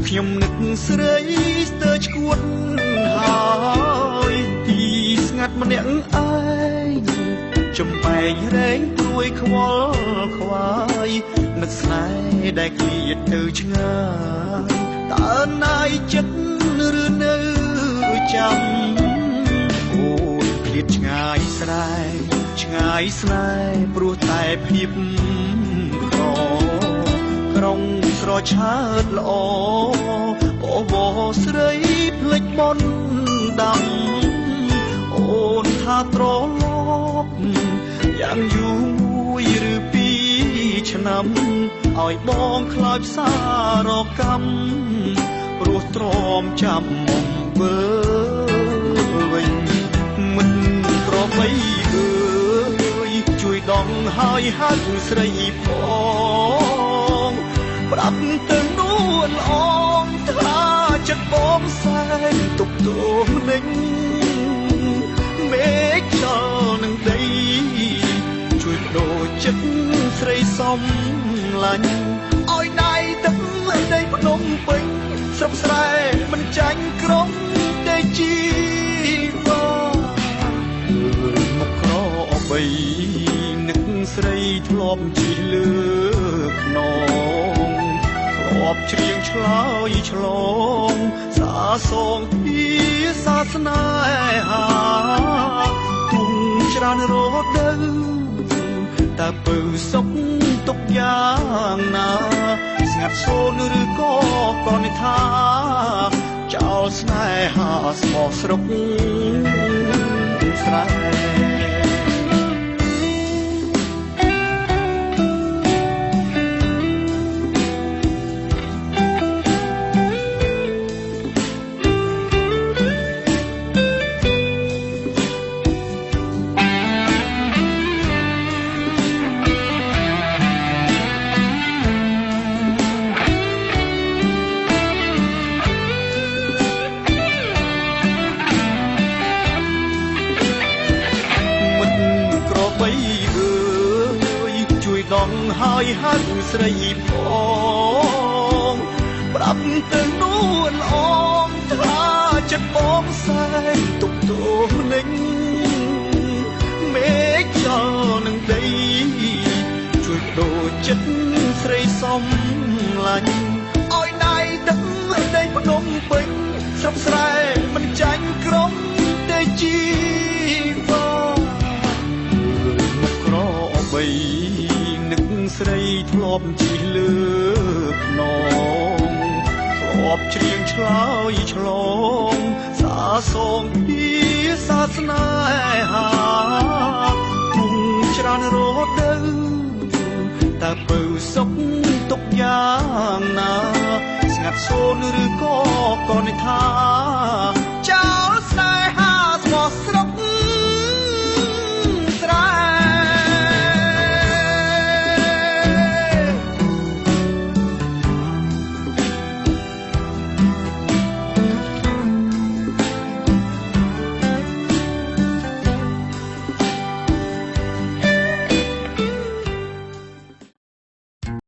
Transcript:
ខ្ញុំនឹកស្រីស្ទើរឈួតហើយទីស្ងាត់ម្នាក់ឯងចំបែងរែងព្រួយខ្វល់ខ្វាយនឹកស្នេហ៍ដែលឃ្លាតទៅឆ្ងាយតើណាយចិត្តឬនៅចាំអូនឃ្លាតឆ្ងាយស្រែឆ្ងាយស្នេហ៍ព្រោះតែភាពក្រុងស្រឆើតល្អអូវស្រីភ្លេចបនដាំអូនថាត្រឡប់យ៉ាងយូរមួយឬពីរឆ្នាំឲ្យបងខ្លោចផ្សាររកម្មព្រោះទ្រាំចាំមកវើវិញមិនប្របីអើយជួយដងហើយហៅស្រីផងប្រាប់ទៅនួនល្អងថាចិត្តបងសែនទុកទោមនឹងមេឃចលនឹងដីជួយដូរចិត្តស្រីសំឡាញ់ឲ្យដៃទឹកដីភ្នំពេញស្រុកស្រែមិនចាញ់ក្រុងទេជីវ៉ាមកក្របីនឹកស្រីធ្លាប់ជិះលើខ្នងធ្លាប់ច្រៀងឆ្លើយឆ្លងសាសងពីសាសនាហាទុំច្រើនរដូវតើពៅសុខទុកយ៉ាងណាស្ងាត់សូនឬក៏កនថាចោលស្នេហាស្មោះស្រុកស្រែហើយហៅស្រីផងប្រាប់ទៅនួនល្អងថាចិត្តបងសែនទុកទោនឹងមេឃចលនឹងដីជួយដូរចិត្តស្រីសំឡាញ់ឲ្យដៃទឹកដីភ្នំពេញស្រុកស្រែមិនចាញ់ក្រុងទេជីវ៉ាមកក្របីស្រីធ្លាប់ជិះលើខ្នងធ្លាប់ច្រៀងឆ្លើយឆ្លងសាសងពីសាសនាហាគុំច្រើនរដូវតើពៅសុខទុកយ៉ាងណាស្ងាត់សូនឬក៏កនថា